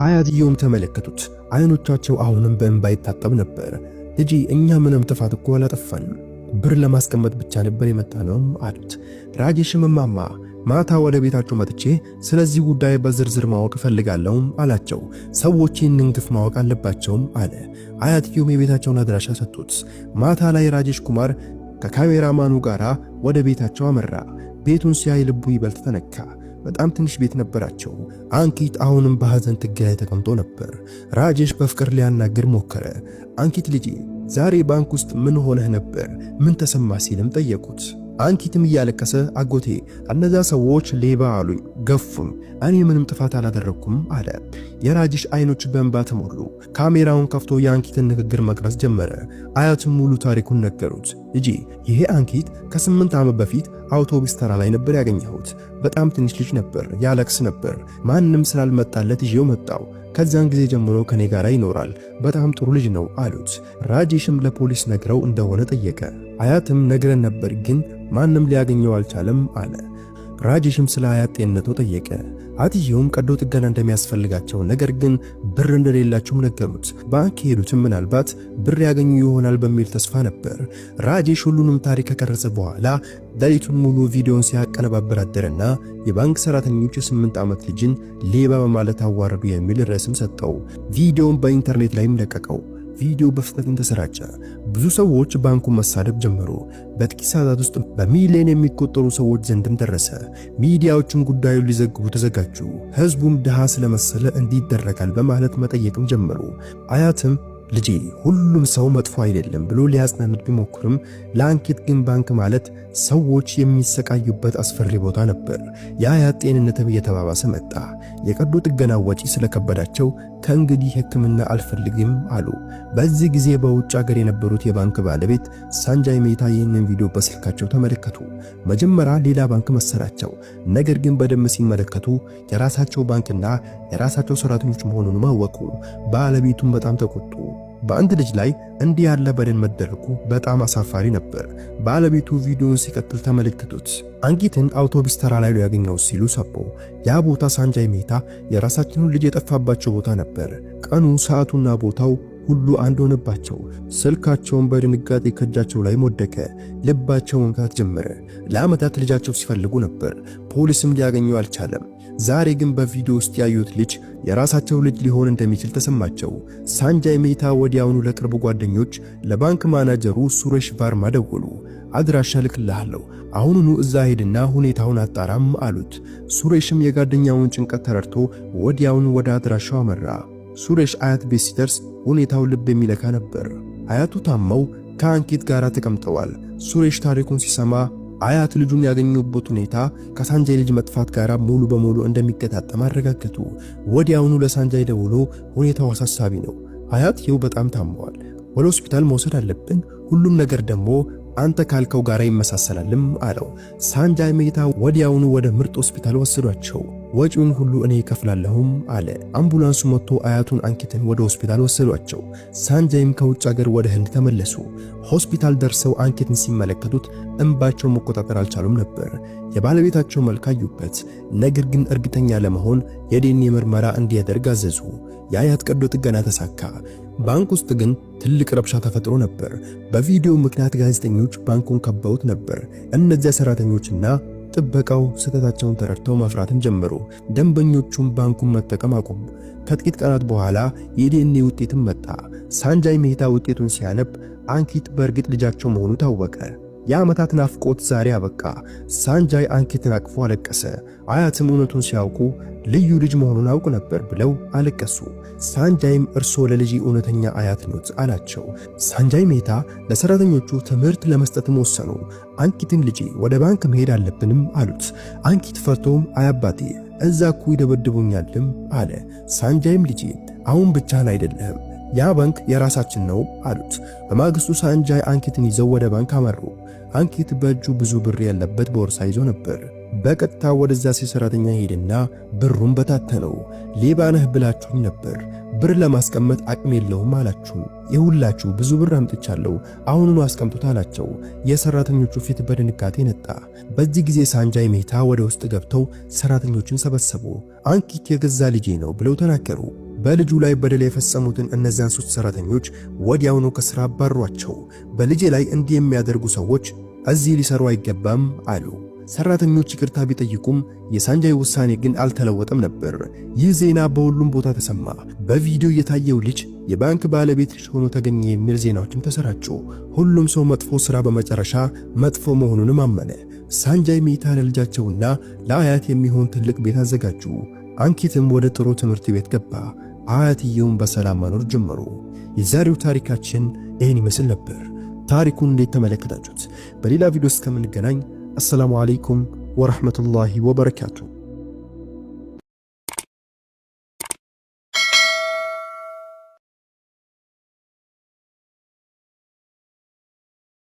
አያትየውም ተመለከቱት። አይኖቻቸው አሁንም በእንባ ይታጠብ ነበር። ልጄ እኛ ምንም ጥፋት እኮ አላጠፋንም፣ ብር ለማስቀመጥ ብቻ ነበር የመጣነው አሉት። ራጄሽም እማማ ማታ ወደ ቤታቸው መጥቼ ስለዚህ ጉዳይ በዝርዝር ማወቅ እፈልጋለሁ አላቸው። ሰዎች ይህንን ግፍ ማወቅ አለባቸውም አለ። አያትየውም የቤታቸውን አድራሻ ሰጡት። ማታ ላይ ራጄሽ ኩማር ከካሜራማኑ ጋር ወደ ቤታቸው አመራ። ቤቱን ሲያይ ልቡ ይበልጥ ተነካ። በጣም ትንሽ ቤት ነበራቸው። አንኪት አሁንም በሐዘን ጥግ ላይ ተቀምጦ ነበር። ራጄሽ በፍቅር ሊያናግር ሞከረ። አንኪት ልጄ ዛሬ ባንክ ውስጥ ምን ሆነህ ነበር? ምን ተሰማ ሲልም ጠየቁት። አንኪትም እያለቀሰ አጎቴ እነዛ ሰዎች ሌባ አሉኝ፣ ገፉም፣ እኔ ምንም ጥፋት አላደረኩም አለ። የራጄሽ አይኖች በእንባ ተሞሉ። ካሜራውን ከፍቶ የአንኪትን ንግግር መቅረጽ ጀመረ። አያቱም ሙሉ ታሪኩን ነገሩት። ልጄ ይሄ አንኪት ከ8 ዓመት በፊት አውቶቡስ ተራ ላይ ነበር ያገኘሁት። በጣም ትንሽ ልጅ ነበር፣ ያለቅስ ነበር። ማንም ስላልመጣለት ይዤው መጣው። ከዛን ጊዜ ጀምሮ ከኔ ጋር ይኖራል። በጣም ጥሩ ልጅ ነው አሉት። ራጄሽም ለፖሊስ ነግረው እንደሆነ ጠየቀ። አያትም ነግረን ነበር ግን ማንም ሊያገኘው አልቻለም አለ። ራጄሽም ስለ አያት ጤንነቱ ጠየቀ። አትየውም ቀዶ ጥገና እንደሚያስፈልጋቸው ነገር ግን ብር እንደሌላቸውም ነገሩት። ባንክ ሄዱትም ምናልባት ብር ያገኙ ይሆናል በሚል ተስፋ ነበር። ራጄሽ ሁሉንም ታሪክ ከቀረጸ በኋላ ሌሊቱን ሙሉ ቪዲዮን ሲያቀነባብር አደረና የባንክ ሰራተኞች የ8 ዓመት ልጅን ሌባ በማለት አዋረዱ የሚል ርዕስም ሰጠው። ቪዲዮውን በኢንተርኔት ላይም ለቀቀው። ቪዲዮ በፍጥነት ተሰራጨ። ብዙ ሰዎች ባንኩን መሳደብ ጀመሩ። በጥቂት ሰዓታት ውስጥ በሚሊዮን የሚቆጠሩ ሰዎች ዘንድም ደረሰ። ሚዲያዎችም ጉዳዩን ሊዘግቡ ተዘጋጁ። ህዝቡም ድሃ ስለመሰለ እንዲደረጋል በማለት መጠየቅም ጀመሩ። አያትም ልጄ ሁሉም ሰው መጥፎ አይደለም ብሎ ሊያጽናኑት ቢሞክርም ለአንኪት ግን ባንክ ማለት ሰዎች የሚሰቃዩበት አስፈሪ ቦታ ነበር። የአያት ጤንነትም እየተባባሰ መጣ። የቀዶ ጥገና ወጪ ስለከበዳቸው ከእንግዲህ ሕክምና አልፈልግም አሉ። በዚህ ጊዜ በውጭ ሀገር የነበሩት የባንክ ባለቤት ሳንጃይ ሜታ ይህንን ቪዲዮ በስልካቸው ተመለከቱ። መጀመሪያ ሌላ ባንክ መሰላቸው። ነገር ግን በደንብ ሲመለከቱ የራሳቸው ባንክና የራሳቸው ሰራተኞች መሆኑን አወቁ። ባለቤቱም በጣም ተቆጡ። በአንድ ልጅ ላይ እንዲህ ያለ በደል መደረጉ በጣም አሳፋሪ ነበር። ባለቤቱ ቪዲዮውን ሲቀጥል ተመለከቱት። አንኪትን አውቶቡስ ተራ ላይ ያገኘው ሲሉ ሰቦ ያ ቦታ ሳንጃይ ሜታ የራሳቸውን ልጅ የጠፋባቸው ቦታ ነበር። ቀኑ፣ ሰዓቱና ቦታው ሁሉ አንድ ሆነባቸው። ስልካቸውን በድንጋጤ ከእጃቸው ላይ ወደቀ። ልባቸው መንካት ጀመረ። ለዓመታት ልጃቸው ሲፈልጉ ነበር። ፖሊስም ሊያገኘው አልቻለም። ዛሬ ግን በቪዲዮ ውስጥ ያዩት ልጅ የራሳቸው ልጅ ሊሆን እንደሚችል ተሰማቸው። ሳንጃይ ሜታ ወዲያውኑ ለቅርብ ጓደኞች ለባንክ ማናጀሩ ሱሬሽ ቫርማ ደወሉ። አድራሻ ልክልሃለሁ፣ አሁኑኑ እዛ ሄድና ሁኔታውን አጣራም አሉት። ሱሬሽም የጓደኛውን ጭንቀት ተረድቶ ወዲያውኑ ወደ አድራሻው አመራ። ሱሬሽ አያት ቤት ሲደርስ ሁኔታው ልብ የሚለካ ነበር። አያቱ ታመው ከአንኪት ጋር ተቀምጠዋል። ሱሬሽ ታሪኩን ሲሰማ አያት ልጁን ያገኙበት ሁኔታ ከሳንጃይ ልጅ መጥፋት ጋር ሙሉ በሙሉ እንደሚገጣጠም አረጋገጡ። ወዲያውኑ ለሳንጃይ ደውሎ ሁኔታው አሳሳቢ ነው፣ አያትየው በጣም ታመዋል፣ ወደ ሆስፒታል መውሰድ አለብን፣ ሁሉም ነገር ደግሞ አንተ ካልከው ጋር ይመሳሰላልም አለው። ሳንጃይ ሜታ ወዲያውኑ ወደ ምርጥ ሆስፒታል ወሰዷቸው። ወጪውን ሁሉ እኔ እከፍላለሁም አለ። አምቡላንሱ መጥቶ አያቱን አንኪትን ወደ ሆስፒታል ወሰዷቸው። ሳንጃይም ከውጭ ሀገር ወደ ህንድ ተመለሱ። ሆስፒታል ደርሰው አንኪትን ሲመለከቱት እንባቸው መቆጣጠር አልቻሉም ነበር። የባለቤታቸው መልክ አዩበት። ነገር ግን እርግጠኛ ለመሆን የዲኤንኤ ምርመራ እንዲያደርግ አዘዙ። የአያት ቀዶ ጥገና ተሳካ። ባንክ ውስጥ ግን ትልቅ ረብሻ ተፈጥሮ ነበር። በቪዲዮ ምክንያት ጋዜጠኞች ባንኩን ከበውት ነበር። እነዚያ ሰራተኞችና ጥበቃው ስህተታቸውን ተረድተው መፍራትን ጀመሩ። ደንበኞቹም ባንኩን መጠቀም አቆሙ። ከጥቂት ቀናት በኋላ የዲኤንኤ ውጤትም መጣ። ሳንጃይ ሜታ ውጤቱን ሲያነብ አንኪት በእርግጥ ልጃቸው መሆኑ ታወቀ። የዓመታት ናፍቆት ዛሬ አበቃ። ሳንጃይ አንኪትን አቅፎ አለቀሰ። አያትም እውነቱን ሲያውቁ ልዩ ልጅ መሆኑን አውቅ ነበር ብለው አለቀሱ። ሳንጃይም እርሶ ለልጅ እውነተኛ አያት ኖት አላቸው። ሳንጃይ ሜታ ለሰራተኞቹ ትምህርት ለመስጠትም ወሰኑ። አንኪትን ልጄ ወደ ባንክ መሄድ አለብንም አሉት። አንኪት ፈርቶም አያባቴ እዛ እኮ ይደበድቡኛልም አለ። ሳንጃይም ልጄ አሁን ብቻህን አይደለህም፣ ያ ባንክ የራሳችን ነው አሉት። በማግስቱ ሳንጃይ አንኪትን ይዘው ወደ ባንክ አመሩ። አንኪት በእጁ ብዙ ብር ያለበት ቦርሳ ይዞ ነበር። በቀጥታ ወደዛ ሰራተኛ ሄደና ብሩን በታተነው። ሌባ ነህ ብላችሁኝ ነበር፣ ብር ለማስቀመጥ አቅም የለውም አላችሁ። ይሁላችሁ ብዙ ብር አምጥቻለሁ፣ አሁኑኑ አስቀምጡት አላቸው። የሰራተኞቹ ፊት በድንጋጤ ነጣ። በዚህ ጊዜ ሳንጃይ ሜታ ወደ ውስጥ ገብተው ሰራተኞችን ሰበሰቡ። አንኪት የገዛ ልጄ ነው ብለው ተናገሩ። በልጁ ላይ በደል የፈጸሙትን እነዚያን 3 ሰራተኞች ወዲያውኑ ከስራ አባሯቸው። በልጄ ላይ እንዲህ የሚያደርጉ ሰዎች እዚህ ሊሰሩ አይገባም አሉ። ሰራተኞች ይቅርታ ቢጠይቁም የሳንጃይ ውሳኔ ግን አልተለወጠም ነበር። ይህ ዜና በሁሉም ቦታ ተሰማ። በቪዲዮ የታየው ልጅ የባንክ ባለቤት ልጅ ሆኖ ተገኘ የሚል ዜናዎችም ተሰራጩ። ሁሉም ሰው መጥፎ ሥራ በመጨረሻ መጥፎ መሆኑንም አመነ። ሳንጃይ ሚታ ለልጃቸውና ለአያት የሚሆን ትልቅ ቤት አዘጋጁ። አንኪትም ወደ ጥሩ ትምህርት ቤት ገባ። አያትየውም በሰላም መኖር ጀመሩ። የዛሬው ታሪካችን ይህን ይመስል ነበር። ታሪኩን እንዴት ተመለከታችሁት? በሌላ ቪዲዮ እስከምንገናኝ አሰላሙ አለይኩም ወራህመቱላሂ ወበረካቱሁ።